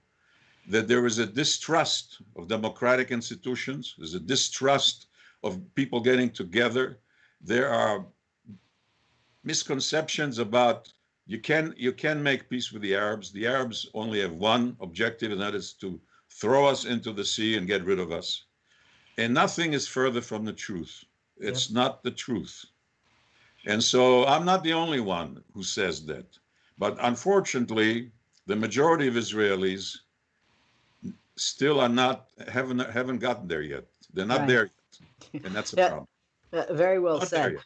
Speaker 13: that there is a distrust of democratic institutions. There's a distrust of people getting together. There are misconceptions about you can make peace with the Arabs. The Arabs only have one objective, and that is to throw us into the sea and get rid of us. And nothing is further from the truth. It's not the truth. And so I'm not the only one who says that. But unfortunately, the majority of Israelis still are not, haven't gotten there yet. They're not there yet. And that's a problem.
Speaker 2: Very well
Speaker 13: Not
Speaker 2: said.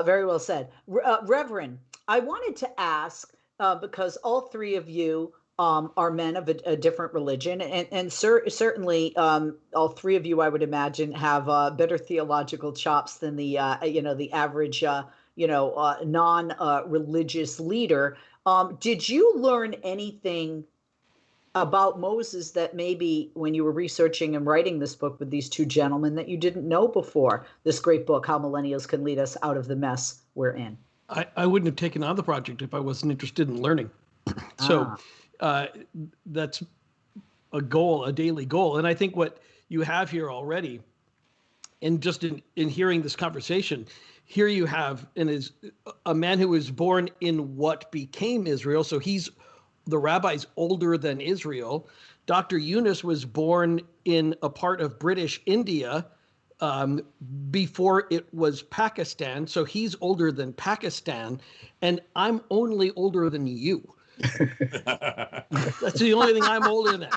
Speaker 2: Very well said. Reverend, I wanted to ask, because all three of you are men of a different religion, and certainly all three of you, I would imagine, have better theological chops than the the average non-religious leader. Did you learn anything about Moses that maybe when you were researching and writing this book with these two gentlemen that you didn't know before this great book, How Millennials Can Lead Us Out of the Mess We're In?
Speaker 11: I wouldn't have taken on the project if I wasn't interested in learning. So that's a goal, a daily goal. And I think what you have here already, and just in hearing this conversation, here you have a man who was born in what became Israel. So the rabbi's older than Israel. Dr. Unus was born in a part of British India before it was Pakistan. So he's older than Pakistan, and I'm only older than you. That's the only thing I'm older than.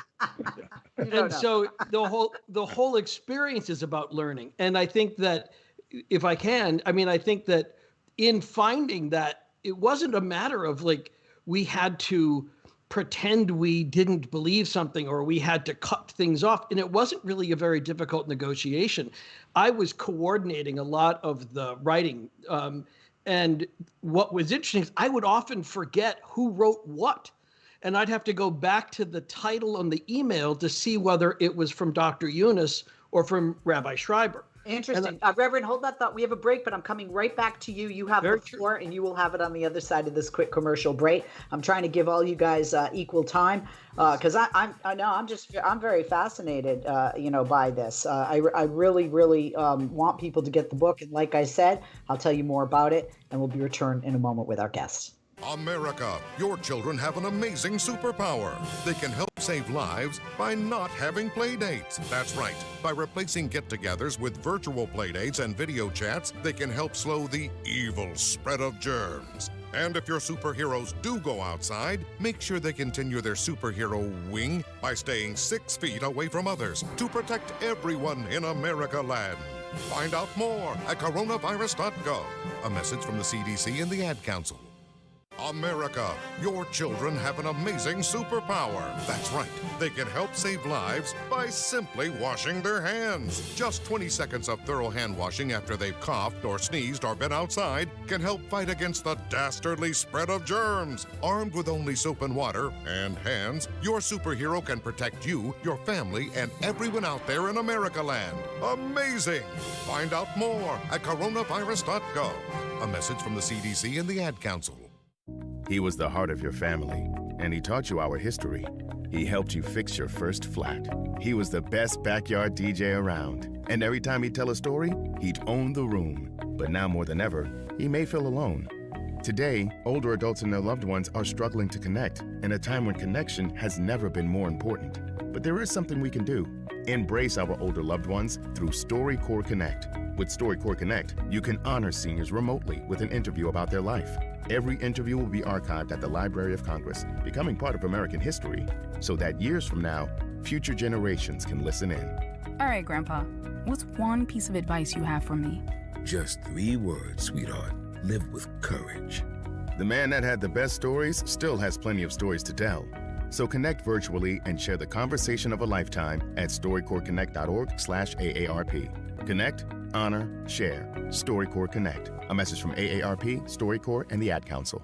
Speaker 11: And so the whole experience is about learning. And I think that if I think that in finding that, it wasn't a matter of like we had to pretend we didn't believe something or we had to cut things off. And it wasn't really a very difficult negotiation. I was coordinating a lot of the writing. And what was interesting is I would often forget who wrote what. And I'd have to go back to the title on the email to see whether it was from Dr. Unus or from Rabbi Schreiber.
Speaker 2: Interesting. Reverend, hold that thought. We have a break, but I'm coming right back to you. You have the floor, and you will have it on the other side of this quick commercial break. I'm trying to give all you guys equal time because I'm very fascinated, by this. I really want people to get the book, and like I said, I'll tell you more about it, and we'll be returned in a moment with our guests.
Speaker 19: America, your children have an amazing superpower. They can help save lives by not having play dates. That's right. By replacing get-togethers with virtual play dates and video chats, they can help slow the evil spread of germs. And if your superheroes do go outside, make sure they continue their superhero wing by staying 6 feet away from others to protect everyone in America land. Find out more at coronavirus.gov. A message from the CDC and the Ad Council. America, your children have an amazing superpower. That's right. They can help save lives by simply washing their hands. Just 20 seconds of thorough hand washing after they've coughed or sneezed or been outside can help fight against the dastardly spread of germs. Armed with only soap and water and hands, your superhero can protect you, your family, and everyone out there in America land. Amazing! Find out more at coronavirus.gov. A message from the CDC and the Ad Council.
Speaker 20: He was the heart of your family, and he taught you our history. He helped you fix your first flat. He was the best backyard DJ around, and every time he'd tell a story, he'd own the room. But now more than ever, he may feel alone. Today, older adults and their loved ones are struggling to connect, in a time when connection has never been more important. But there is something we can do. Embrace our older loved ones through StoryCorps Connect. With StoryCorps Connect, you can honor seniors remotely with an interview about their life. Every interview will be archived at the Library of Congress, becoming part of American history, so that years from now, future generations can listen in.
Speaker 21: All right, Grandpa, what's one piece of advice you have for me?
Speaker 22: Just 3 words, sweetheart. Live with courage.
Speaker 20: The man that had the best stories still has plenty of stories to tell. So connect virtually and share the conversation of a lifetime at StoryCorpsConnect.org/AARP. Connect, honor, share. StoryCorps Connect. A message from AARP, StoryCorps, and the Ad Council.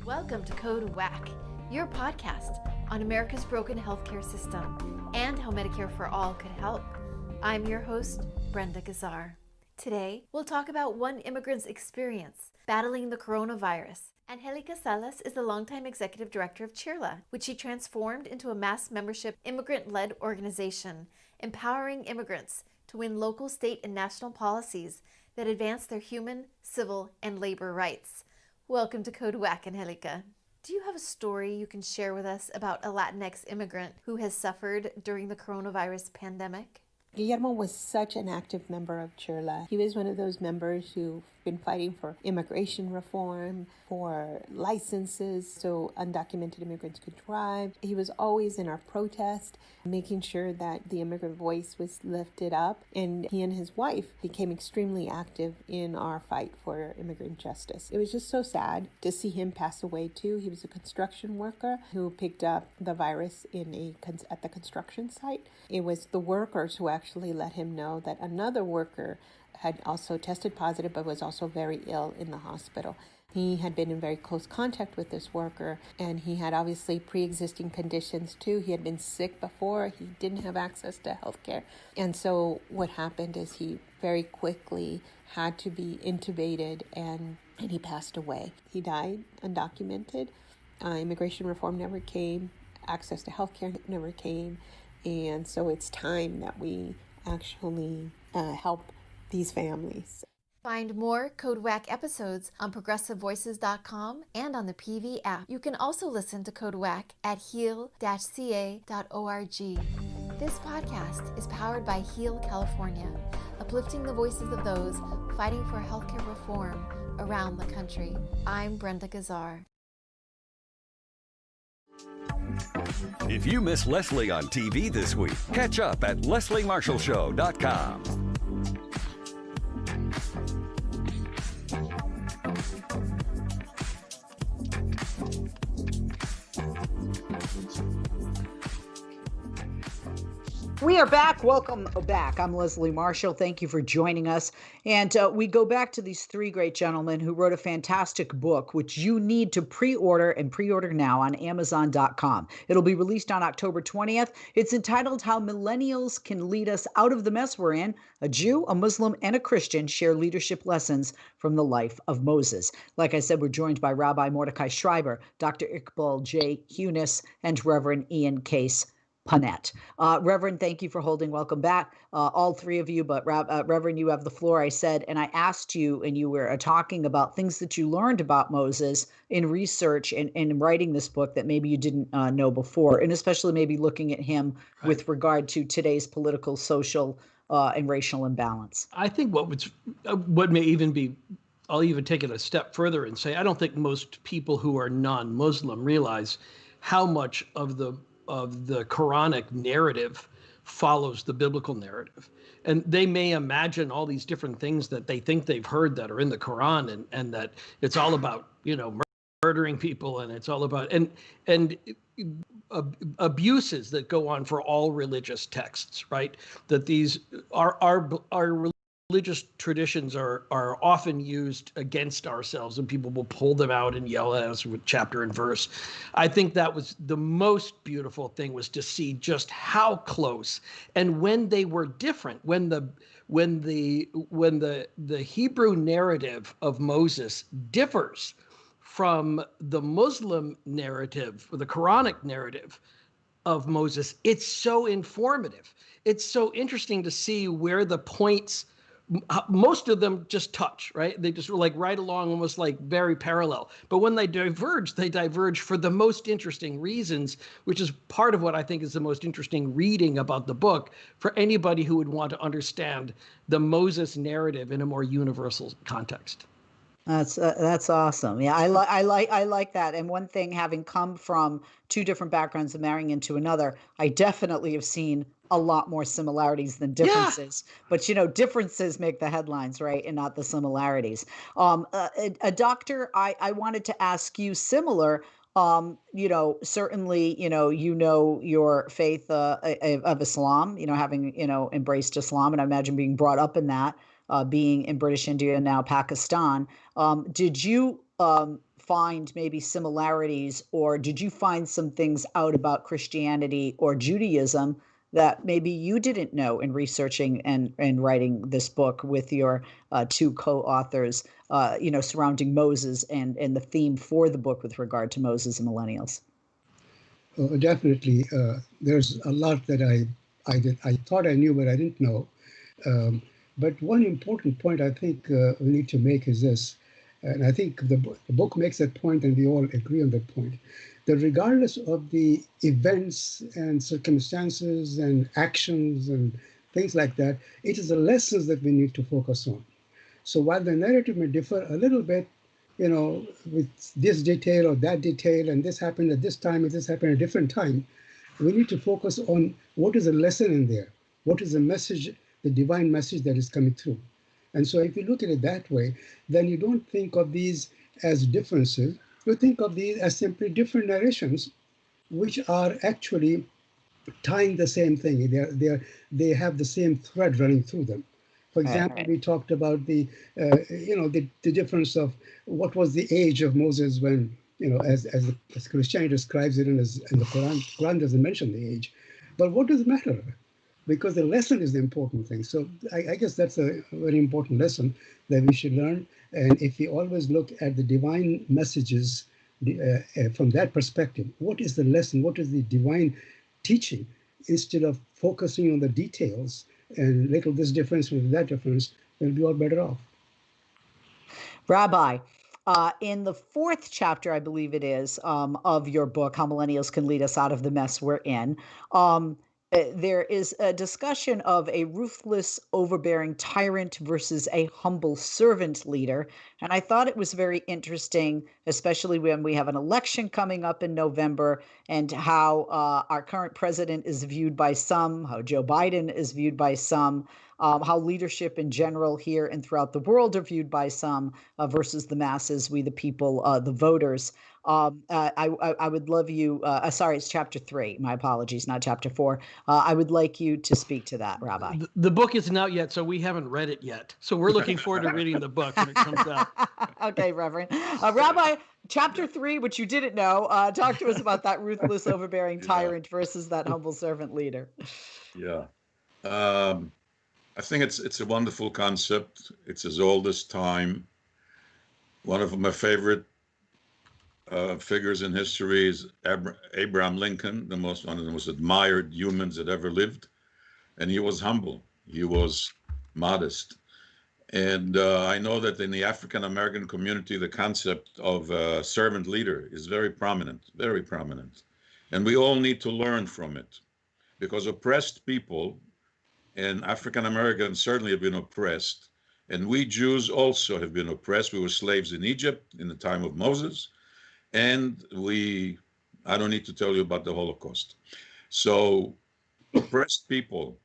Speaker 23: Welcome to Code WAC, your podcast on America's broken healthcare system and how Medicare for All could help. I'm your host, Brenda Gazzar. Today, we'll talk about one immigrant's experience battling the coronavirus Angelica Salas is the longtime executive director of Chirla, which she transformed into a mass membership immigrant-led organization, empowering immigrants to win local, state, and national policies that advance their human, civil, and labor rights. Welcome to Code Whack, Angelica. Do you have a story you can share with us about a Latinx immigrant who has suffered during the coronavirus pandemic?
Speaker 1: Guillermo was such an active member of Chirla. He was one of those members who've been fighting for immigration reform, for licenses so undocumented immigrants could drive. He was always in our protest, making sure that the immigrant voice was lifted up. And he and his wife became extremely active in our fight for immigrant justice. It was just so sad to see him pass away too. He was a construction worker who picked up the virus at the construction site. It was the workers who actually let him know that another worker had also tested positive but was also very ill in the hospital. He had been in very close contact with this worker, and he had obviously pre-existing conditions too. He had been sick before. He didn't have access to health care. And so what happened is he very quickly had to be intubated, and he passed away. He died undocumented. Immigration reform never came. Access to health care never came. And so it's time that we actually help these families.
Speaker 23: Find more Code Whack episodes on progressivevoices.com and on the PV app. You can also listen to Code Whack at heal-ca.org. This podcast is powered by Heal California, uplifting the voices of those fighting for healthcare reform around the country. I'm Brenda Gazar.
Speaker 5: If you miss Leslie on TV this week, catch up at lesliemarshallshow.com.
Speaker 2: We are back. Welcome back. I'm Leslie Marshall. Thank you for joining us. And we go back to these three great gentlemen who wrote a fantastic book, which you need to pre-order and pre-order now on Amazon.com. It'll be released on October 20th. It's entitled How Millennials Can Lead Us Out of the Mess We're In. A Jew, a Muslim, and a Christian share leadership lessons from the life of Moses. Like I said, we're joined by Rabbi Mordecai Schreiber, Dr. Iqbal J, Unus, and Reverend Ian Case Punnett. Reverend, thank you for holding. Welcome back, all three of you. But Reverend, you have the floor. I said, and I asked you, and you were talking about things that you learned about Moses in research and in writing this book that maybe you didn't know before, and especially maybe looking at him with regard to today's political, social, and racial imbalance.
Speaker 11: I think what may even be, I'll even take it a step further and say, I don't think most people who are non-Muslim realize how much of the Quranic narrative follows the biblical narrative. And they may imagine all these different things that they think they've heard that are in the Quran, and that it's all about, murdering people, and it's all about and abuses that go on for all religious texts, right? That these our religious traditions are often used against ourselves, and people will pull them out and yell at us with chapter and verse. I think that was the most beautiful thing, was to see just how close, and when they were different, when the Hebrew narrative of Moses differs from the Muslim narrative, or the Quranic narrative of Moses, it's so informative. It's so interesting to see where the points, most of them just touch, right? They just were like right along, almost like very parallel. But when they diverge for the most interesting reasons, which is part of what I think is the most interesting reading about the book for anybody who would want to understand the Moses narrative in a more universal context.
Speaker 2: That's awesome. Yeah, I like that. And one thing, having come from two different backgrounds and marrying into another, I definitely have seen a lot more similarities than differences. Yeah. But differences make the headlines, right, and not the similarities. A doctor, I wanted to ask you similar. Certainly, your faith of Islam. Having embraced Islam, and I imagine being brought up in that. Being in British India and now Pakistan, did you find maybe similarities, or did you find some things out about Christianity or Judaism that maybe you didn't know in researching and writing this book with your two co-authors, surrounding Moses and the theme for the book with regard to Moses and millennials?
Speaker 12: Definitely. There's a lot that I thought I knew, but I didn't know. But one important point I think we need to make is this, and I think the book makes that point, and we all agree on that point, that regardless of the events and circumstances and actions and things like that, it is the lessons that we need to focus on. So while the narrative may differ a little bit, with this detail or that detail, and this happened at this time, and this happened at a different time, we need to focus on what is the lesson in there, what is the message, the divine message that is coming through. And so if you look at it that way, then you don't think of these as differences, you think of these as simply different narrations, which are actually tying the same thing. They have the same thread running through them. For example, we talked about the difference of what was the age of Moses when, as Christianity describes it, and the Quran doesn't mention the age. But what does it matter? Because the lesson is the important thing. So I guess that's a very important lesson that we should learn. And if we always look at the divine messages from that perspective, what is the lesson? What is the divine teaching? Instead of focusing on the details and little this difference, little that difference, we'll be all better off.
Speaker 2: Rabbi, in the 4th chapter, I believe it is, of your book, How Millennials Can Lead Us Out of the Mess We're In, there is a discussion of a ruthless, overbearing tyrant versus a humble servant leader. And I thought it was very interesting, especially when we have an election coming up in November, and how our current president is viewed by some, how Joe Biden is viewed by some, how leadership in general here and throughout the world are viewed by some versus the masses, we the people, the voters. I would love you, sorry, it's chapter 3. My apologies, not chapter 4. I would like you to speak to that, Rabbi.
Speaker 11: The book isn't out yet, so we haven't read it yet. So we're looking forward to reading the book when it comes out.
Speaker 2: Okay, Reverend. Rabbi, chapter 3, which you didn't know, talk to us about that ruthless, overbearing tyrant versus that humble servant leader.
Speaker 13: Yeah. I think it's a wonderful concept. It's as old as time. One of my favorite figures in history is Abraham Lincoln, one of the most admired humans that ever lived. And he was humble. He was modest. And I know that in the African-American community, the concept of a servant leader is very prominent, very prominent. And we all need to learn from it, because oppressed people, and African-Americans certainly have been oppressed, and we Jews also have been oppressed. We were slaves in Egypt in the time of Moses, and I don't need to tell you about the Holocaust. So oppressed people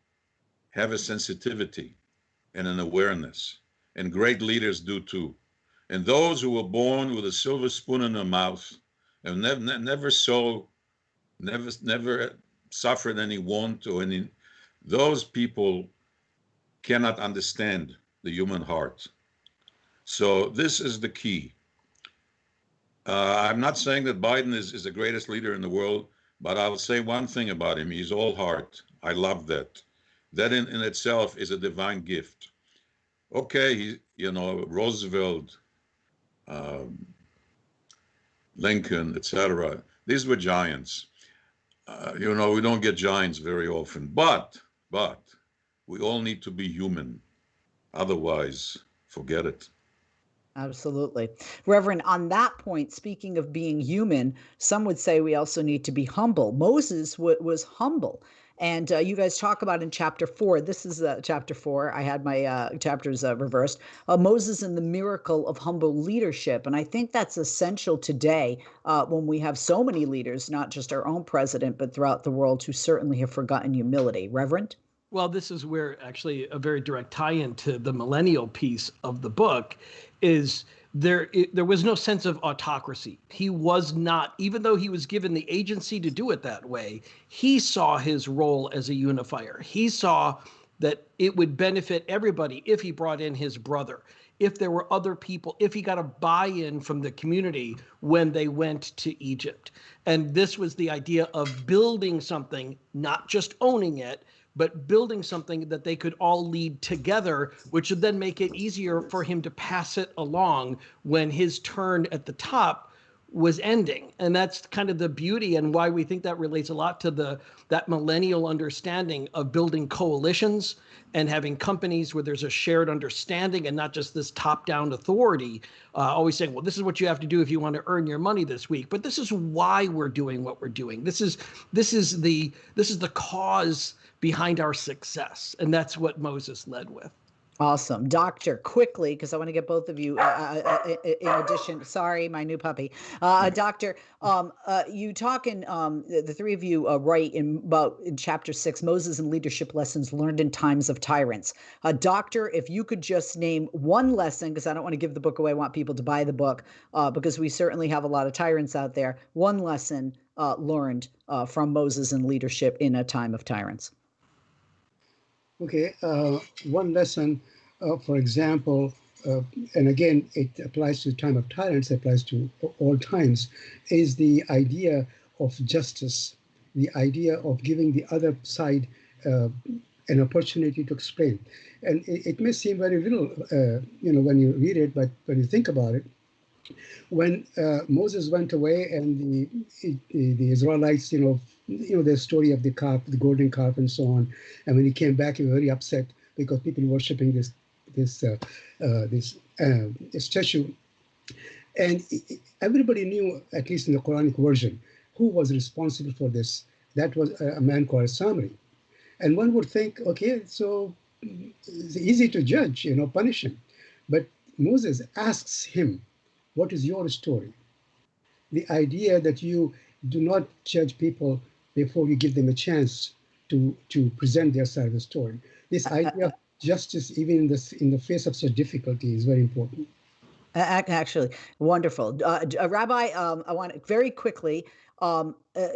Speaker 13: have a sensitivity and an awareness, and great leaders do too. And those who were born with a silver spoon in their mouth and never suffered any want or any, those people cannot understand the human heart. So this is the key. I'm not saying that Biden is the greatest leader in the world, but I'll say one thing about him. He's all heart. I love that. That in itself is a divine gift. Okay, Roosevelt, Lincoln, etc. These were giants. We don't get giants very often, but we all need to be human. Otherwise, forget it.
Speaker 2: Absolutely. Reverend, on that point, speaking of being human, some would say we also need to be humble. Moses was humble. And you guys talk about in chapter 4, this is chapter 4, I had my chapters reversed, Moses and the miracle of humble leadership. And I think that's essential today when we have so many leaders, not just our own president, but throughout the world, who certainly have forgotten humility. Reverend?
Speaker 11: Well, this is where actually a very direct tie-in to the millennial piece of the book is there was no sense of autocracy. He was not, even though he was given the agency to do it that way, he saw his role as a unifier. He saw that it would benefit everybody if he brought in his brother. if there were other people, if he got a buy-in from the community when they went to Egypt. And this was the idea of building something, not just owning it, but building something that they could all lead together, which would then make it easier for him to pass it along when his turn at the top was ending. And that's kind of the beauty and why we think that relates a lot to that millennial understanding of building coalitions and having companies where there's a shared understanding and not just this top-down authority, always saying, well, this is what you have to do if you want to earn your money this week. But this is why we're doing what we're doing. This is the cause behind our success. And that's what Moses led with.
Speaker 2: Awesome. Doctor, quickly, because I want to get both of you in addition. Sorry, my new puppy. Doctor, you talk in, the three of you write in chapter 6, Moses and Leadership Lessons Learned in Times of Tyrants. Doctor, if you could just name one lesson, because I don't want to give the book away, I want people to buy the book, because we certainly have a lot of tyrants out there. One lesson learned from Moses and leadership in a time of tyrants.
Speaker 12: Okay, one lesson, for example, and again, it applies to the time of tyrants, it applies to all times, is the idea of justice, the idea of giving the other side an opportunity to explain. And it may seem very little, when you read it, but when you think about it, when Moses went away and the Israelites, the story of the calf, the golden calf, and so on. And when he came back, he was very upset because people worshiping this statue. And everybody knew, at least in the Quranic version, who was responsible for this. That was a man called Samri. And one would think, okay, so it's easy to judge, punish him. But Moses asks him, what is your story? The idea that you do not judge people before you give them a chance to present their side of the story. This idea of justice, even in the face of such difficulty, is very important.
Speaker 2: Actually, wonderful. Rabbi, I want very quickly,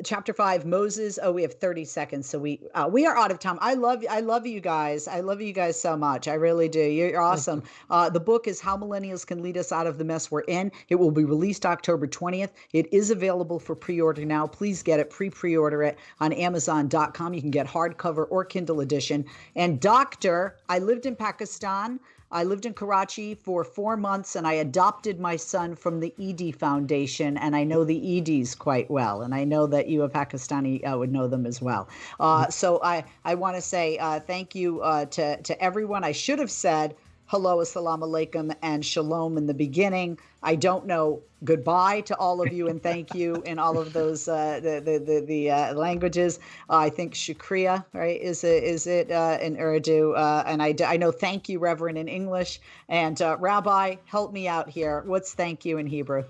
Speaker 2: chapter 5, Moses. Oh, we have 30 seconds, so we are out of time. I love you guys. I love you guys so much. I really do. You're awesome. The book is How Millennials Can Lead Us Out of the Mess We're In. It will be released October 20th. It is available for pre-order now. Please get it, pre-order it on Amazon.com. You can get hardcover or Kindle edition. And Doctor, I lived in Pakistan. I lived in Karachi for 4 months, and I adopted my son from the ED Foundation, and I know the EDs quite well, and I know that you, a Pakistani, would know them as well. So I want to say thank you to everyone. I should have said hello, assalamu alaikum, and shalom in the beginning. I don't know goodbye to all of you and thank you in all of those the languages. I think shukriya, right? Is it in Urdu? And I know thank you, Reverend, in English. And Rabbi, help me out here. What's thank you in Hebrew?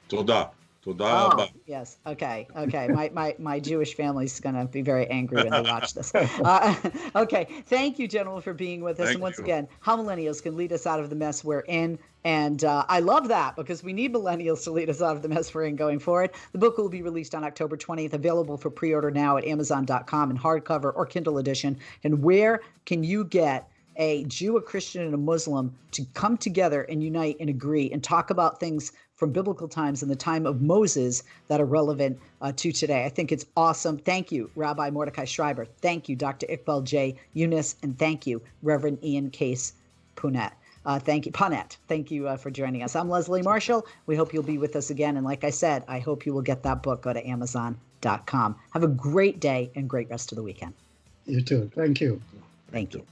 Speaker 13: Toda.
Speaker 2: Oh, yes. Okay. My Jewish family's going to be very angry when they watch this. Okay. Thank you, gentlemen, for being with us. And once again, How Millennials Can Lead Us Out of the Mess We're In. And I love that because we need millennials to lead us out of the mess we're in going forward. The book will be released on October 20th, available for pre-order now at Amazon.com in hardcover or Kindle edition. And where can you get a Jew, a Christian, and a Muslim to come together and unite and agree and talk about things from biblical times and the time of Moses that are relevant to today? I think it's awesome. Thank you, Rabbi Mordecai Schreiber. Thank you, Dr. Iqbal J, Unus, and thank you, Reverend Ian Case Punnett. Thank you, Punnett. Thank you for joining us. I'm Leslie Marshall. We hope you'll be with us again. And like I said, I hope you will get that book. Go to Amazon.com. Have a great day and great rest of the weekend.
Speaker 12: You too. Thank you.
Speaker 2: Thank you.